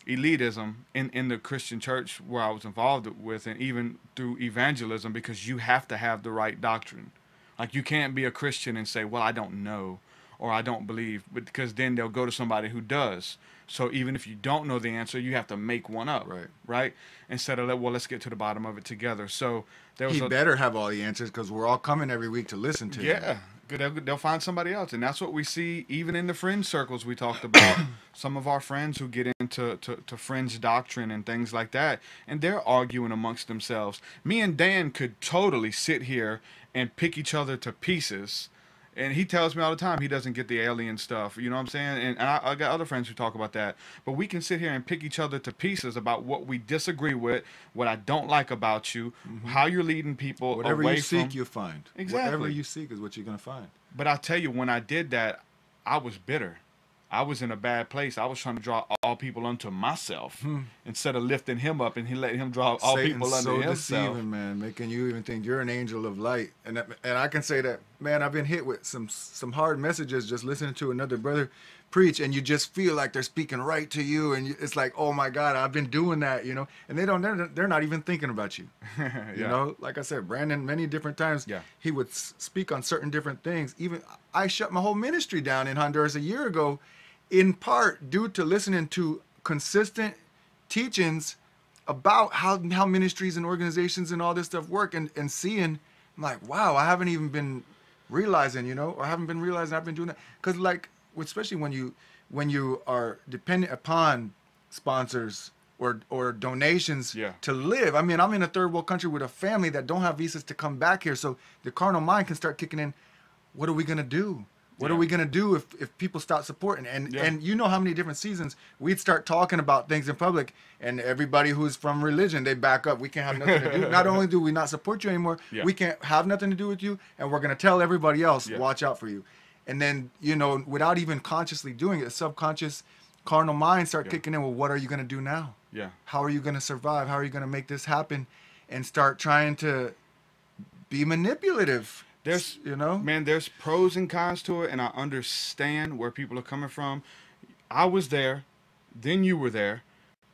elitism in the Christian church where I was involved with, and even through evangelism, because you have to have the right doctrine. Like, you can't be a Christian and say, well, I don't know, or I don't believe, but because then they'll go to somebody who does. So even if you don't know the answer, you have to make one up, right? Instead of, well, let's get to the bottom of it together. So there was better have all the answers, because we're all coming every week to listen to him. They'll find somebody else, and that's what we see even in the fringe circles we talked about. Some of our friends who get into to fringe doctrine and things like that, and they're arguing amongst themselves. Me and Dan could totally sit here and pick each other to pieces. And he tells me all the time he doesn't get the alien stuff. You know what I'm saying? And I got other friends who talk about that. But we can sit here and pick each other to pieces about what we disagree with, what I don't like about you, how you're leading people whatever away you seek, from... you'll find. Exactly. Whatever you seek is what you're going to find. But I tell you, when I did that, I was bitter. I was in a bad place. I was trying to draw all people unto myself instead of lifting him up and letting him draw all people unto himself. So deceiving, man, making you even think you're an angel of light. And I can say that, man, I've been hit with some hard messages just listening to another brother preach, and you just feel like they're speaking right to you, and it's like, oh my God, I've been doing that, you know. And they're not even thinking about you. You know, like I said, Brandon, many different times, he would speak on certain different things. Even I shut my whole ministry down in Honduras a year ago, in part due to listening to consistent teachings about how ministries and organizations and all this stuff work, and seeing, I'm like, wow, I haven't even been realizing, you know, or haven't been realizing I've been doing that. Because, like, especially when you are dependent upon sponsors or donations to live. I mean, I'm in a third world country with a family that don't have visas to come back here, so the carnal mind can start kicking in. What are we gonna do? What are we going to do if people stop supporting? And you know how many different seasons we'd start talking about things in public, and everybody who's from religion, they back up. We can't have nothing to do. Not only do we not support you anymore, we can't have nothing to do with you, and we're going to tell everybody else, watch out for you. And then, you know, without even consciously doing it, subconscious carnal mind start kicking in. Well, what are you going to do now? How are you going to survive? How are you going to make this happen? And start trying to be manipulative. There's, you know, man, there's pros and cons to it, and I understand where people are coming from. I was there, then you were there,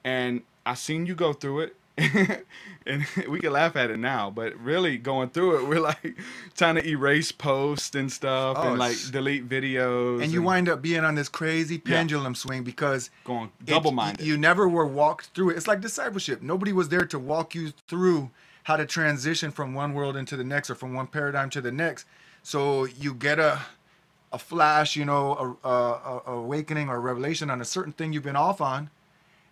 and I seen you go through it. And we can laugh at it now, but really going through it, we're like trying to erase posts and stuff, and like delete videos. And you wind up being on this crazy pendulum swing, because going double-minded. You never were walked through it. It's like discipleship. Nobody was there to walk you through how to transition from one world into the next, or from one paradigm to the next. So you get a flash, you know, a awakening or a revelation on a certain thing you've been off on.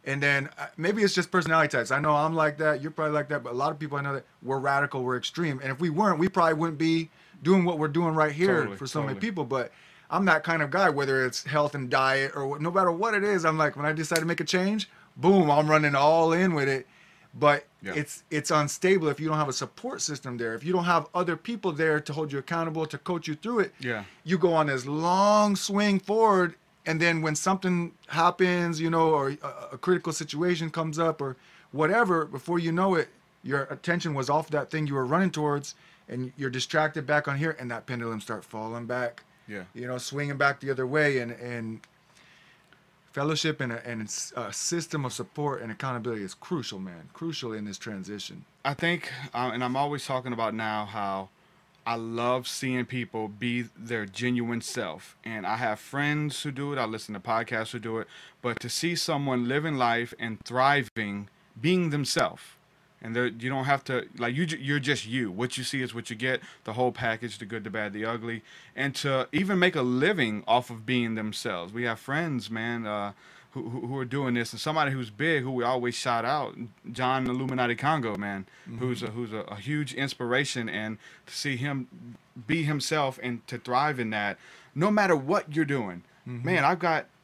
And then maybe it's just personality types. I know I'm like that. You're probably like that. But a lot of people I know that we're radical, we're extreme. And if we weren't, we probably wouldn't be doing what we're doing right here for so many people. But I'm that kind of guy, whether it's health and diet or no matter what it is. I'm like, when I decide to make a change, boom, I'm running all in with it. But it's unstable if you don't have a support system there. If you don't have other people there to hold you accountable, to coach you through it, you go on this long swing forward. And then when something happens, you know, or a critical situation comes up or whatever, before you know it, your attention was off that thing you were running towards, and you're distracted back on here, and that pendulum start falling back, you know, swinging back the other way. And fellowship and a system of support and accountability is crucial, man, crucial in this transition. I think, and I'm always talking about now how I love seeing people be their genuine self. And I have friends who do it. I listen to podcasts who do it. But to see someone living life and thriving, being themselves. And you don't have to, like, you're just you. What you see is what you get, the whole package, the good, the bad, the ugly. And to even make a living off of being themselves. We have friends, man, who are doing this, and somebody who's big, who we always shout out, John Illuminati Congo, man, who's a huge inspiration, and to see him be himself and to thrive in that, no matter what you're doing, man.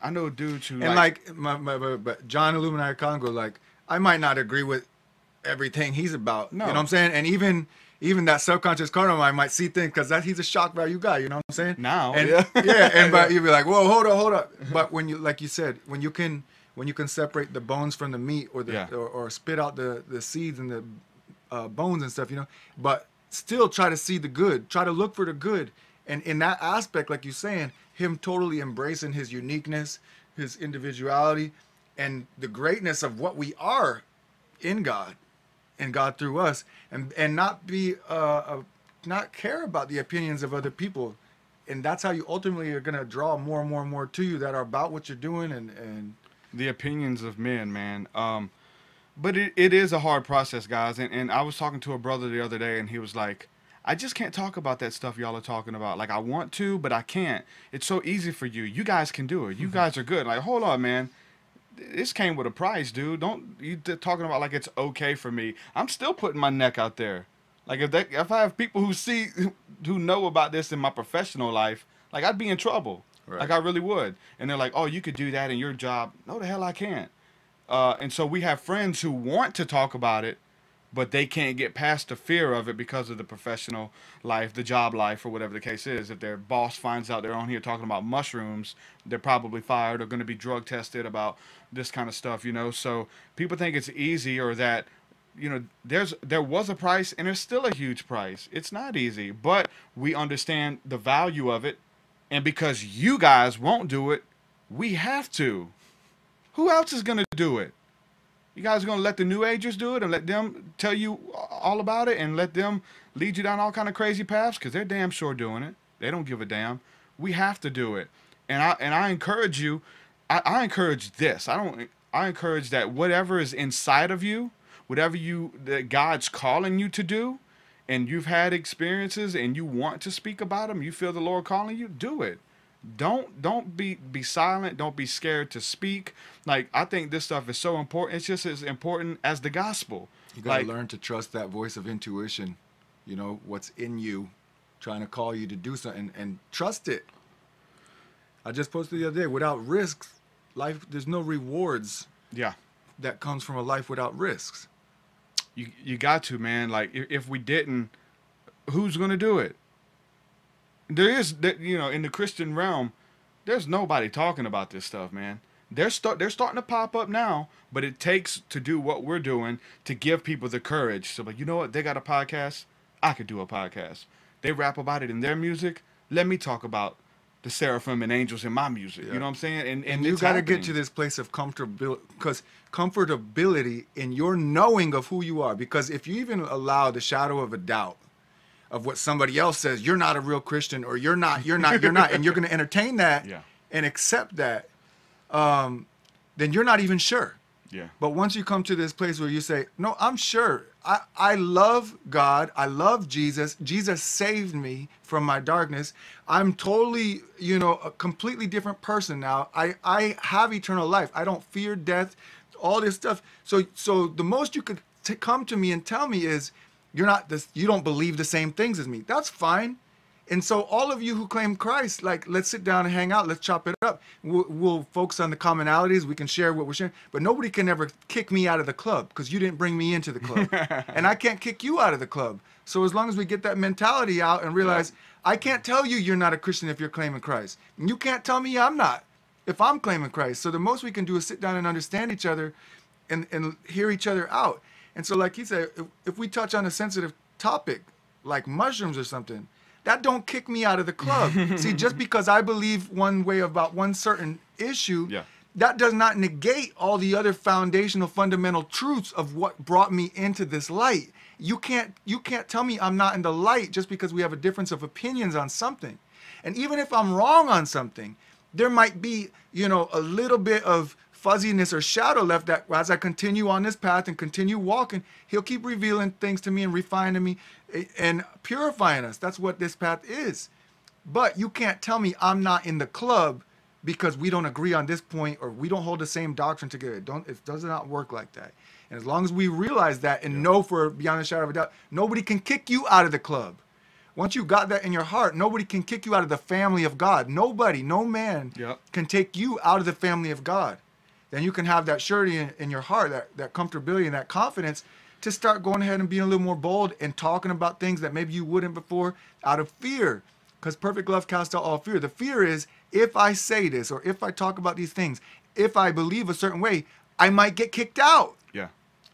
I know dudes who, and but John Illuminati Congo, like, I might not agree with everything he's about, you know what I'm saying, and even that subconscious carnal mind might see things, because he's a shock value guy, you know what I'm saying? Now, and but you'd be like, whoa, hold up. But when you, like you said, when you can separate the bones from the meat, or or spit out the seeds and the bones and stuff, you know, but still try to see the good, try to look for the good, and in that aspect, like you're saying, him totally embracing his uniqueness, his individuality, and the greatness of what we are in God and God through us, and not be not care about the opinions of other people. And that's how you ultimately are going to draw more and more and more to you that are about what you're doing and the opinions of men, man. But it is a hard process, guys. And I was talking to a brother the other day, and he was like, I just can't talk about that stuff y'all are talking about. Like, I want to, but I can't. It's so easy for you. You guys can do it. You guys are good. Like, hold on, man. This came with a price, dude. Don't you talking about like it's okay for me. I'm still putting my neck out there. Like, if I have people who know about this in my professional life, like, I'd be in trouble. Right. Like, I really would. And they're like, oh, you could do that in your job. No, the hell I can't. And so we have friends who want to talk about it, but they can't get past the fear of it because of the professional life, the job life, or whatever the case is. If their boss finds out they're on here talking about mushrooms, they're probably fired or going to be drug tested about this kind of stuff, you know. So people think it's easy, or that, you know, there was a price and there's still a huge price. It's not easy, but we understand the value of it. And because you guys won't do it, we have to. Who else is going to do it? You guys are going to let the New Agers do it and let them tell you all about it and let them lead you down all kind of crazy paths? Because they're damn sure doing it. They don't give a damn. We have to do it. And I encourage you. I encourage this. I encourage that whatever is inside of you, whatever that God's calling you to do, and you've had experiences and you want to speak about them, you feel the Lord calling you, do it. Don't be silent. Don't be scared to speak. Like, I think this stuff is so important. It's just as important as the gospel. You gotta learn to trust that voice of intuition. You know, what's in you, trying to call you to do something, and trust it. I just posted the other day, without risks, life, there's no rewards. Yeah. That comes from a life without risks. You got to, man. Like, if we didn't, who's gonna do it? There is, you know, in the Christian realm, there's nobody talking about this stuff, man. They're starting to pop up now, but it takes to do what we're doing to give people the courage. So, like, you know what? They got a podcast. I could do a podcast. They rap about it in their music. Let me talk about the seraphim and angels in my music. Yeah. You know what I'm saying? And you got to get to this place of comfortability, because comfortability in your knowing of who you are. Because if you even allow the shadow of a doubt of what somebody else says, you're not a real Christian, or you're not, and you're going to entertain that and accept that, then you're not even sure. Yeah. But once you come to this place where you say, no, I'm sure. I love God. I love Jesus. Jesus saved me from my darkness. I'm totally, you know, a completely different person now. I have eternal life. I don't fear death, all this stuff. So the most you could come to me and tell me is, you don't believe the same things as me. That's fine. And so all of you who claim Christ, like, let's sit down and hang out. Let's chop it up. We'll focus on the commonalities. We can share what we're sharing. But nobody can ever kick me out of the club, because you didn't bring me into the club. And I can't kick you out of the club. So as long as we get that mentality out and realize, I can't tell you you're not a Christian if you're claiming Christ. And you can't tell me I'm not if I'm claiming Christ. So the most we can do is sit down and understand each other and hear each other out. And so, like he said, if we touch on a sensitive topic like mushrooms or something, that don't kick me out of the club. See, just because I believe one way about one certain issue, that does not negate all the other foundational, fundamental truths of what brought me into this light. You can't tell me I'm not in the light just because we have a difference of opinions on something. And even if I'm wrong on something, there might be, you know, a little bit of fuzziness or shadow left, that as I continue on this path and continue walking, he'll keep revealing things to me and refining me and purifying us. That's what this path is. But you can't tell me I'm not in the club because we don't agree on this point, or we don't hold the same doctrine together. It does not work like that. And as long as we realize that and know for beyond a shadow of a doubt, nobody can kick you out of the club. Once you got that in your heart, nobody can kick you out of the family of God. Nobody, no man can take you out of the family of God. Then you can have that surety in your heart, that comfortability and that confidence to start going ahead and being a little more bold and talking about things that maybe you wouldn't before, out of fear. Because perfect love casts out all fear. The fear is, if I say this, or if I talk about these things, if I believe a certain way, I might get kicked out. Yeah.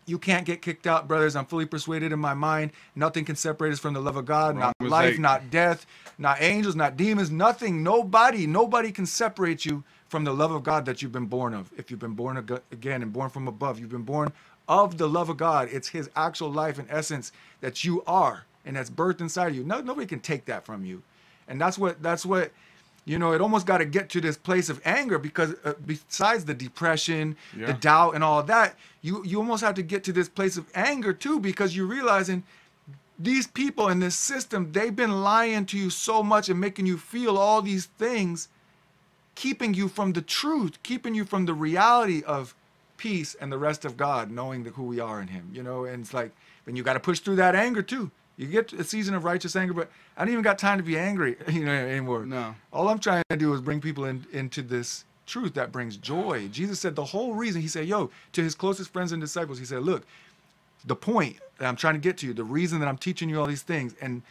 You can't get kicked out, brothers. I'm fully persuaded in my mind. Nothing can separate us from the love of God. Not life, not death, not angels, not demons, nothing. Nobody can separate you from the love of God that you've been born of. If you've been born again and born from above, you've been born of the love of God. It's his actual life and essence that you are, and that's birthed inside of you. Nobody can take that from you. And that's what, it almost got to get to this place of anger, because besides the depression, the doubt and all of that, you almost have to get to this place of anger too, because you're realizing these people in this system, they've been lying to you so much and making you feel all these things, keeping you from the truth, keeping you from the reality of peace and the rest of God, knowing who we are in him, and it's like, then you got to push through that anger too. You get a season of righteous anger, but I don't even got time to be angry, anymore. No. All I'm trying to do is bring people into this truth that brings joy. Jesus said the whole reason, he said, to his closest friends and disciples, he said, look, the point that I'm trying to get to you, the reason that I'm teaching you all these things, and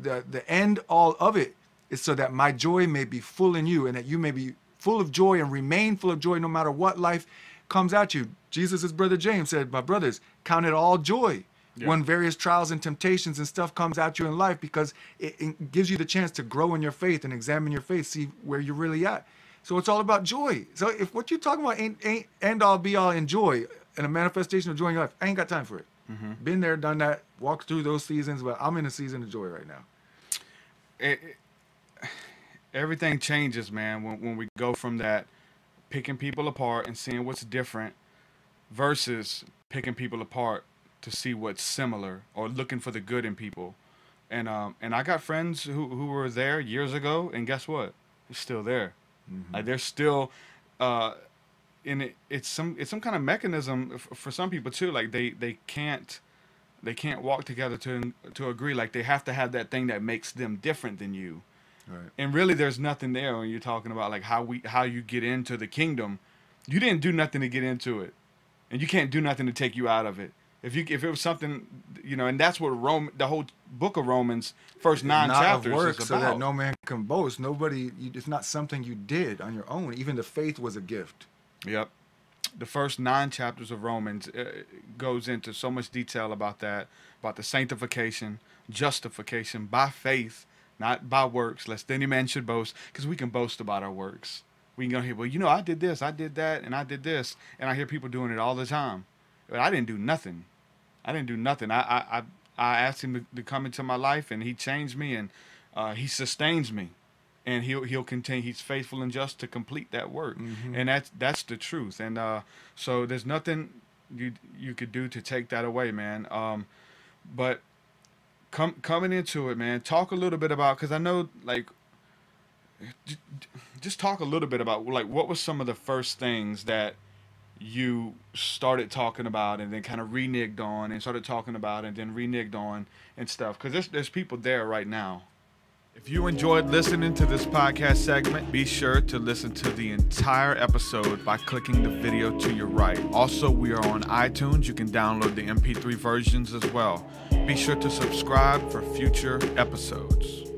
the end all of it is so that my joy may be full in you, and that you may be full of joy and remain full of joy no matter what life comes at you. Jesus' brother James said, my brothers, count it all joy when various trials and temptations and stuff comes at you in life, because it gives you the chance to grow in your faith and examine your faith, see where you're really at. So it's all about joy. So if what you're talking about ain't end all be all in joy and a manifestation of joy in your life, I ain't got time for it. Been there, done that, walked through those seasons, but I'm in a season of joy right now. Everything changes, man, when we go from that picking people apart and seeing what's different versus picking people apart to see what's similar or looking for the good in people. And I got friends who were there years ago, and guess what? They're still there. Like, they're still it's some kind of mechanism for some people too. Like they can't walk together to agree. Like, they have to have that thing that makes them different than you. Right. And really, there's nothing there when you're talking about like how you get into the kingdom. You didn't do nothing to get into it, and you can't do nothing to take you out of it. If it was something, and that's what the whole book of Romans, first 9 chapters, work, is so about. that no man can boast. It's not something you did on your own. Even the faith was a gift. Yep. The first 9 chapters of Romans goes into so much detail about that, about the sanctification, justification by faith, not by works, lest any man should boast, because we can boast about our works. We can go here, well, I did this, I did that, and I did this, and I hear people doing it all the time. But I didn't do nothing. I asked him to come into my life, and he changed me, and he sustains me, and he'll continue. He's faithful and just to complete that work, and that's the truth. And so there's nothing you could do to take that away, man. But coming into it, man, talk a little bit about, because I know, like, just talk a little bit about, like, what was some of the first things that you started talking about and then kind of reneged on, and started talking about and then reneged on and stuff, because there's people there right now. If you enjoyed listening to this podcast segment, be sure to listen to the entire episode by clicking the video to your right. Also, we are on iTunes. You can download the MP3 versions as well. Be sure to subscribe for future episodes.